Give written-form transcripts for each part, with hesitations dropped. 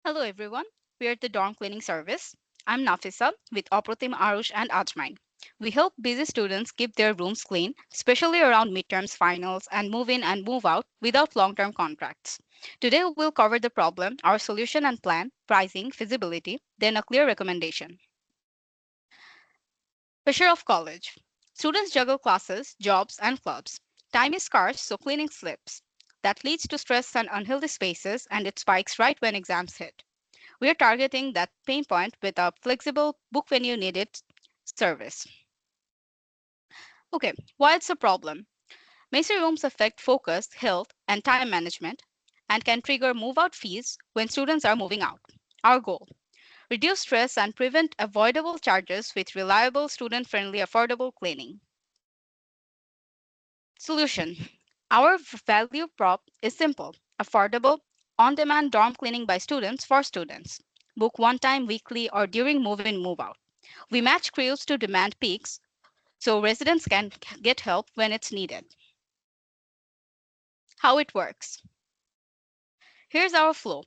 Hello everyone, we are the dorm cleaning service. I'm Nafisa with Aprotim Arush and Ajmain. We help busy students keep their rooms clean, especially around midterms, finals, and move in and move out without long term contracts. Today we'll cover the problem, our solution and plan, pricing, feasibility, then a clear recommendation. Pressure of college. Students juggle classes, jobs, and clubs. Time is scarce, so cleaning slips. That leads to stress and unhealthy spaces, and it spikes right when exams hit. We are targeting that pain point with a flexible book when you need it service. Okay, why it's a problem? Messy rooms affect focus, health, and time management and can trigger move out fees when students are moving out. Our goal: reduce stress and prevent avoidable charges with reliable, student friendly, affordable cleaning. Solution: our value prop is simple, affordable, on demand dorm cleaning by students for students. Book one time weekly or during move in, move out. We match crews to demand peaks so residents can get help when it's needed. How it works. Here's our flow.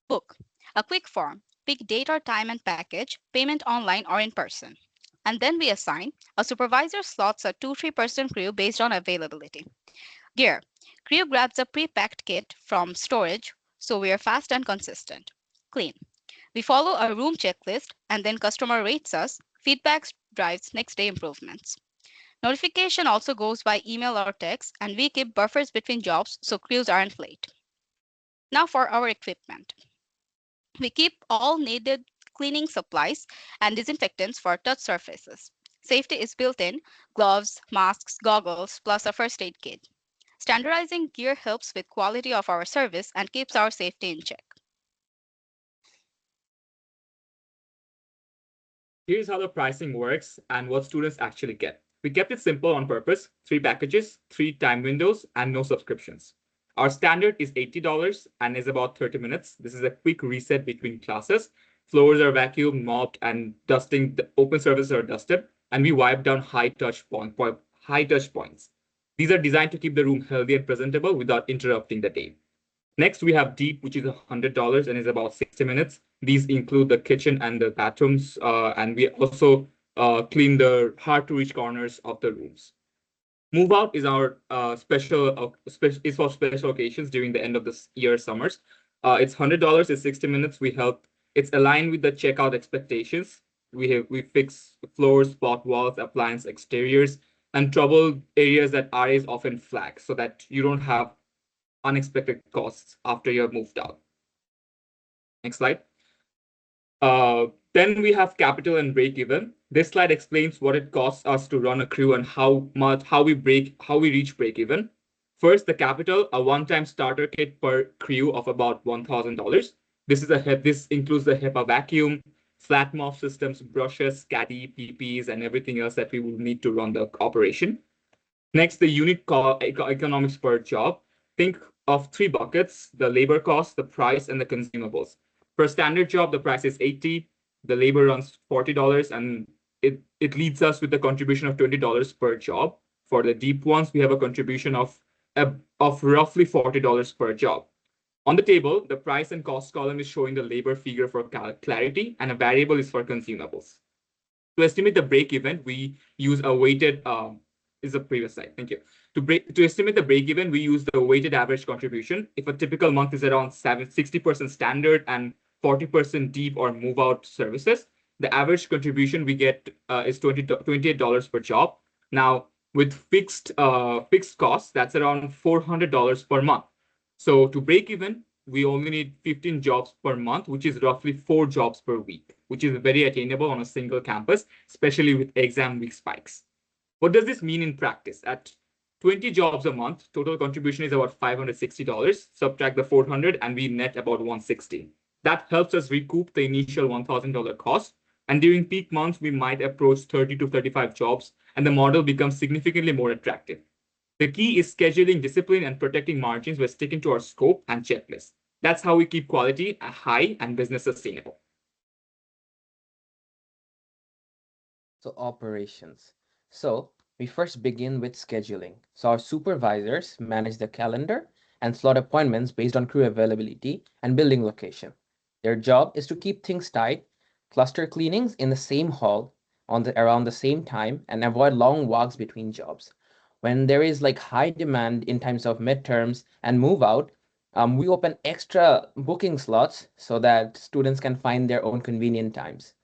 Book a quick form, pick date or time and package, payment online or in person. And then we assign a supervisor slots a 2-3% crew based on availability. Gear: crew grabs a pre-packed kit from storage so we are fast and consistent. Clean: we follow a room checklist and then customer rates us, feedback drives next day improvements. Notification also goes by email or text, and we keep buffers between jobs so crews aren't late. Now for our equipment. We keep all needed cleaning supplies and disinfectants for touch surfaces. Safety is built in: gloves, masks, goggles, plus a first aid kit. Standardizing gear helps with quality of our service and keeps our safety in check. Here's how the pricing works and what students actually get. We kept it simple on purpose: 3 packages, 3 time windows, and no subscriptions. Our standard is $80 and is about 30 minutes. This is a quick reset between classes. Floors are vacuumed, mopped, and dusting. The open surfaces are dusted, and we wipe down high touch points. These are designed to keep the room healthy and presentable without interrupting the day. Next, we have Deep, which is $100 and is about 60 minutes. These include the kitchen and the bathrooms, and we also clean the hard to reach corners of the rooms. Move Out is our is for special occasions during the end of this year summers. It's $100. It's 60 minutes. We help. It's aligned with the checkout expectations. We fix floors, spot walls, appliance exteriors, and trouble areas that RAs often flag, so that you don't have unexpected costs after you have moved out. Next slide. Then we have capital and break even. This slide explains what it costs us to run a crew and how we reach break even. First, the capital: a one-time starter kit per crew of about $1,000. This includes the HEPA vacuum, flat mop systems, brushes, caddy, PPs, and everything else that we will need to run the operation. Next, the economics per job. Think of three buckets: the labor cost, the price, and the consumables. For a standard job, the price is $80, the labor runs $40, and it leads us with a contribution of $20 per job. For the deep ones, we have a contribution of roughly $40 per job. On the table, the price and cost column is showing the labor figure for clarity, and a variable is for consumables. To estimate the break even, we use a weighted is the previous slide. Thank you. To estimate the break even, we use the weighted average contribution. If a typical month is around 60% standard and 40% deep or move out services, the average contribution we get is $28 per job. Now, with fixed costs, that's around $400 per month. So to break even, we only need 15 jobs per month, which is roughly 4 jobs per week, which is very attainable on a single campus, especially with exam week spikes. What does this mean in practice? At 20 jobs a month, total contribution is about $560. Subtract the 400 and we net about 160. That helps us recoup the initial $1,000 cost. And during peak months, we might approach 30 to 35 jobs, and the model becomes significantly more attractive. The key is scheduling discipline and protecting margins by sticking to our scope and checklist. That's how we keep quality high and business sustainable. So operations. So we first begin with scheduling. So our supervisors manage the calendar and slot appointments based on crew availability and building location. Their job is to keep things tight, cluster cleanings in the same hall around the same time, and avoid long walks between jobs. When there is like high demand in times of midterms and move out, we open extra booking slots so that students can find their own convenient times.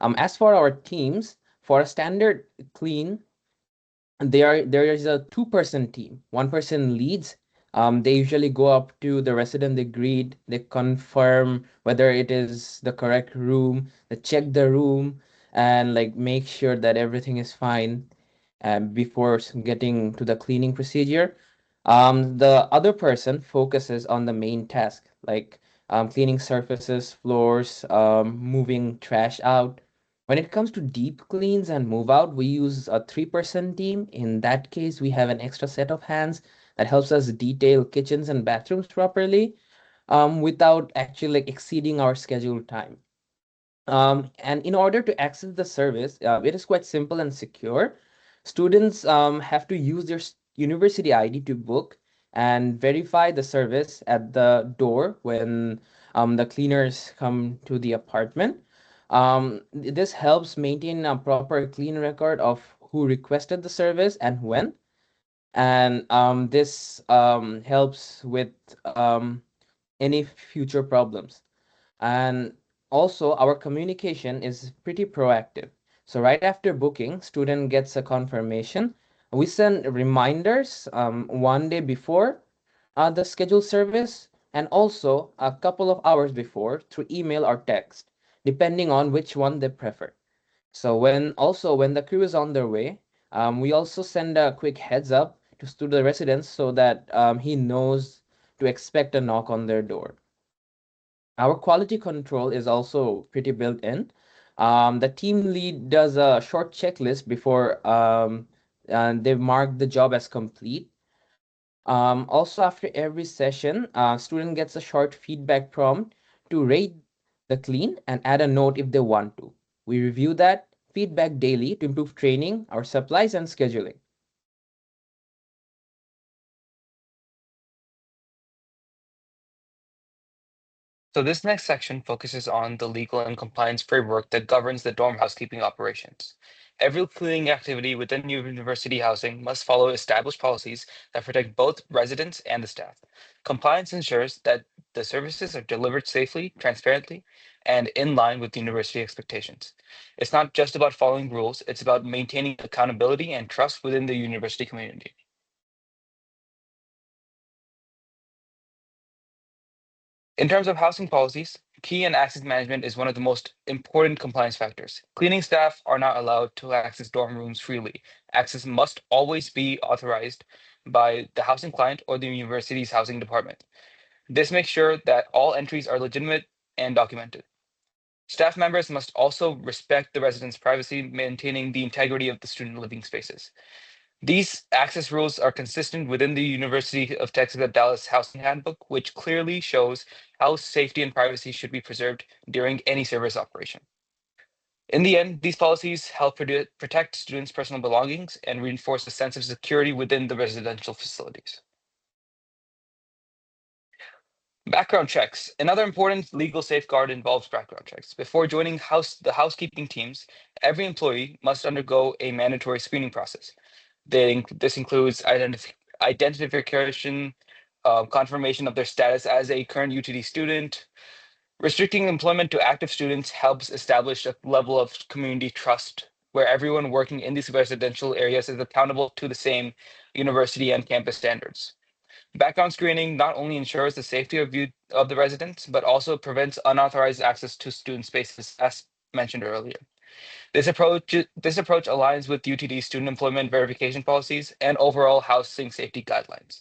As for our teams, for a standard clean, there is a two-person team. One person leads. They usually go up to the resident, they greet, they confirm whether it is the correct room, they check the room, and like make sure that everything is fine before getting to the cleaning procedure. The other person focuses on the main task, like cleaning surfaces, floors, moving trash out. When it comes to deep cleans and move out, we use a three-person team. In that case, we have an extra set of hands that helps us detail kitchens and bathrooms properly without actually like exceeding our scheduled time. And in order to access the service, it is quite simple and secure. Students have to use their university ID to book and verify the service at the door when the cleaners come to the apartment. This helps maintain a proper clean record of who requested the service and when. And this helps with any future problems. And also, our communication is pretty proactive. So right after booking, student gets a confirmation. We send reminders one day before the scheduled service and also a couple of hours before through email or text, depending on which one they prefer. So when the crew is on their way, we also send a quick heads up to the residents so that he knows to expect a knock on their door. Our quality control is also pretty built in. The team lead does a short checklist before they mark the job as complete. Also, after every session, student gets a short feedback prompt to rate the clean and add a note if they want to. We review that feedback daily to improve training, our supplies, and scheduling. So this next section focuses on the legal and compliance framework that governs the dorm housekeeping operations. Every cleaning activity within university housing must follow established policies that protect both residents and the staff. Compliance ensures that the services are delivered safely, transparently, and in line with university expectations. It's not just about following rules, it's about maintaining accountability and trust within the university community. In terms of housing policies, key and access management is one of the most important compliance factors. Cleaning staff are not allowed to access dorm rooms freely. Access must always be authorized by the housing client or the university's housing department. This makes sure that all entries are legitimate and documented. Staff members must also respect the residents' privacy, maintaining the integrity of the student living spaces. These access rules are consistent within the University of Texas at Dallas Housing Handbook, which clearly shows how safety and privacy should be preserved during any service operation. In the end, these policies help protect students' personal belongings and reinforce a sense of security within the residential facilities. Background checks. Another important legal safeguard involves background checks. Before joining the housekeeping teams, every employee must undergo a mandatory screening process. This includes identification, confirmation of their status as a current UTD student. Restricting employment to active students helps establish a level of community trust where everyone working in these residential areas is accountable to the same university and campus standards. Background screening not only ensures the safety of the residents, but also prevents unauthorized access to student spaces, as mentioned earlier. This approach aligns with UTD student employment verification policies and overall housing safety guidelines.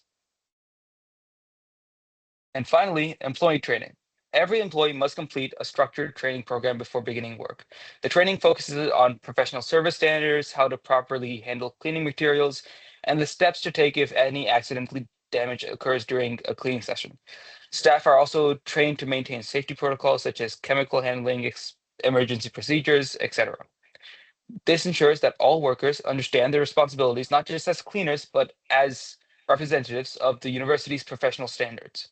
And finally, employee training. Every employee must complete a structured training program before beginning work. The training focuses on professional service standards, how to properly handle cleaning materials, and the steps to take if any accidentally damage occurs during a cleaning session. Staff are also trained to maintain safety protocols such as chemical handling, emergency procedures, etc. This ensures that all workers understand their responsibilities, not just as cleaners, but as representatives of the university's professional standards.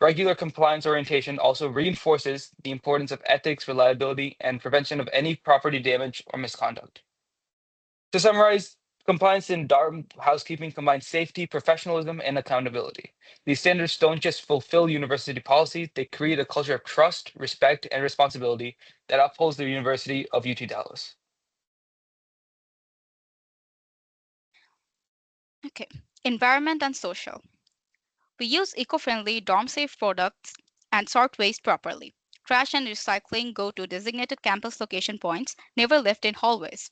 Regular compliance orientation also reinforces the importance of ethics, reliability, and prevention of any property damage or misconduct. To summarize, compliance in dorm housekeeping combines safety, professionalism, and accountability. These standards don't just fulfill university policy, they create a culture of trust, respect, and responsibility that upholds the University of UT Dallas. Okay. Environment and social. We use eco-friendly, dorm-safe products and sort waste properly. Trash and recycling go to designated campus location points, never left in hallways.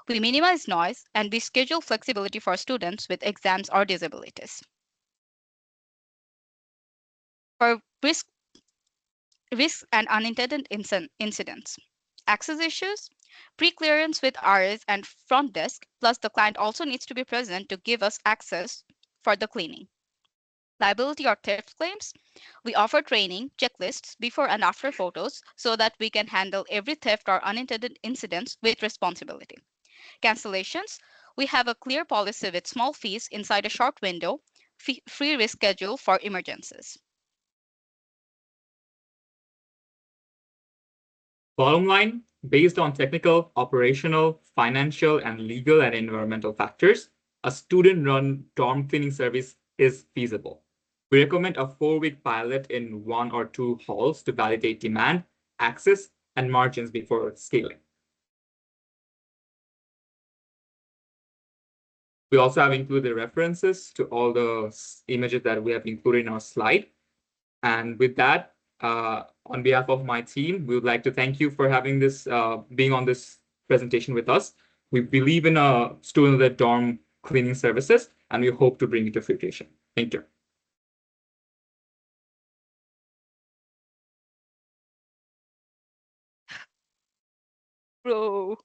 We minimize noise and we schedule flexibility for students with exams or disabilities. For risks and unintended incidents. Access issues, pre-clearance with RAs and front desk, plus the client also needs to be present to give us access for the cleaning. Liability or theft claims, we offer training, checklists, before and after photos so that we can handle every theft or unintended incidents with responsibility. Cancellations, we have a clear policy with small fees inside a short window, free reschedule for emergencies. Bottom line, based on technical, operational, financial, and legal and environmental factors, a student-run dorm cleaning service is feasible. We recommend a 4-week pilot in 1 or 2 halls to validate demand, access, and margins before scaling. We also have included references to all the images that we have included in our slide. And with that, on behalf of my team, we would like to thank you for having this, being on this presentation with us. We believe in student-led dorm cleaning services, and we hope to bring it to fruition. Thank you. Bro.